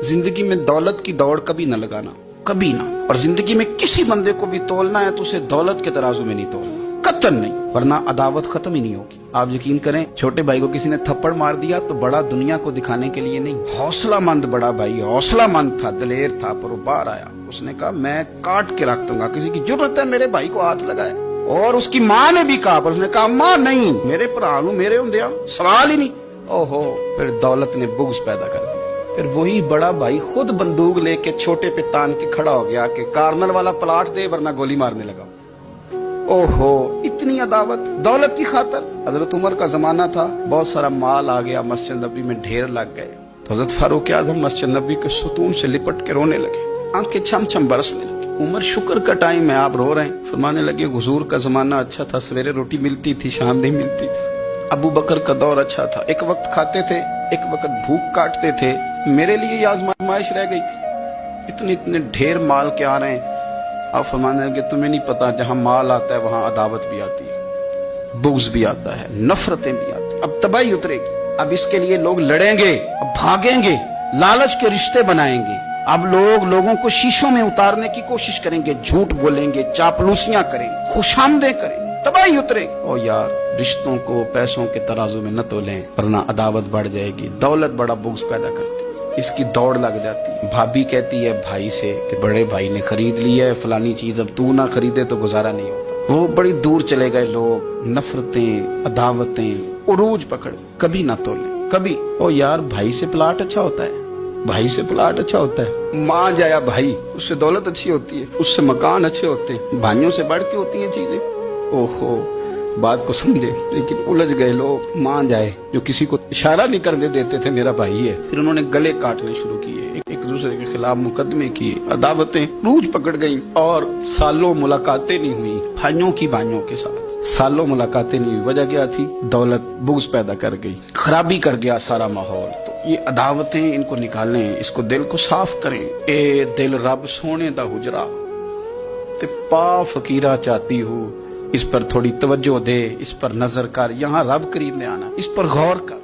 जिंदगी में दौलत की दौड़ कभी न लगाना, कभी ना। और जिंदगी में किसी बंदे को भी तोलना है तो उसे दौलत के तराजू में नहीं तोलना, कतन नहीं, वरना अदावत खत्म ही नहीं होगी। आप यकीन करें, छोटे भाई को किसी ने थप्पड़ मार दिया तो बड़ा दुनिया को दिखाने के लिए नहीं, हौसलामंद बड़ा भाई, हौसलामंद था, दलेर था, पर वो बाहर आया। उसने कहा मैं काट के रख दूंगा, किसी की जरूरत है मेरे भाई को हाथ लगाए। और उसकी माँ ने भी कहा, पर उसने कहा माँ नहीं, मेरे भरा नूं मेरे हुंदियां सवाल ही नहीं। ओहो, फिर दौलत ने बुग़्ज़ पैदा कर दिया। फिर वही बड़ा भाई खुद बंदूक लेके छोटे पे तान के खड़ा हो गया कि कार्नल वाला प्लाट दे वरना गोली मारने लगा। ओहो, इतनी अदावत दौलत की खातर। हजरत उमर का जमाना था, बहुत सारा माल आ गया, मस्जिद नबी में ढेर लग गए, तो हजरत फारूक आज़म मस्जिद नबी के सुतून से लिपट के रोने लगे, आंखें छम छम बरसने लगी। उमर शुक्र का टाइम है, आप रो रहे हैं। फरमाने लगे हुजूर का जमाना अच्छा था, सवेरे रोटी मिलती थी, शाम नहीं मिलती थी। अबू बकर का दौर अच्छा था, एक वक्त खाते थे, एक वक्त भूख काटते थे। मेरे लिए ये आजमाइश रह गई थी। इतने इतने ढेर माल के आ रहे हैं। आप फरमाने लगे तुम्हें नहीं पता, जहां माल आता है वहां अदावत भी आती है, बुग़्ज़ भी आता है, नफरतें भी आती हैं। अब तबाही उतरेगी, अब इसके लिए लोग लड़ेंगे, अब भागेंगे, लालच के रिश्ते बनाएंगे। अब लोगों को शीशों में उतारने की कोशिश करेंगे, झूठ बोलेंगे, चापलूसियां करेंगे, खुशामदें करेंगे, तबाही उतरेगी। ओ यार, रिश्तों को पैसों के तराजू में न तोलें, वरना अदावत बढ़ जाएगी। दौलत बड़ा बुग़्ज़ पैदा करती है, इसकी दौड़ लग जाती है। भाभी कहती है भाई से कि बड़े भाई ने खरीद ली है फलानी चीज, अब तू ना खरीदे तो गुजारा नहीं होता। वो बड़ी दूर चले गए लोग, नफरतें, अदावतें उरूज पकड़, कभी ना तोले, कभी। ओ यार, भाई से प्लाट अच्छा होता है, भाई से प्लाट अच्छा होता है। माँ जाया भाई, उससे दौलत अच्छी होती है, उससे मकान अच्छे होते हैं, भाइयों से बढ़ के होती हैं चीजें। ओहो, बात को समझे, लेकिन उलझ गए लोग। मान जाए जो किसी को इशारा नहीं करने देते थे मेरा भाई है, फिर उन्होंने गले काटने शुरू किए, एक दूसरे के खिलाफ मुकदमे किए, अदावतें रूज पकड़ गई और सालों मुलाकातें नहीं हुई भाइयों की भाइयों के साथ। सालों मुलाकातें नहीं हुई, वजह क्या थी? दौलत बुग़्ज़ पैदा कर गई, खराबी कर गया सारा माहौल। तो ये अदावतें, इनको निकालें, इसको दिल को साफ करें। ए दिल रब सोने दा हुजरा ते पा फकीरा चाहती हूँ, इस पर थोड़ी तवज्जो दे, इस पर नजर कर, यहाँ रब करीब में आना, इस पर गौर कर।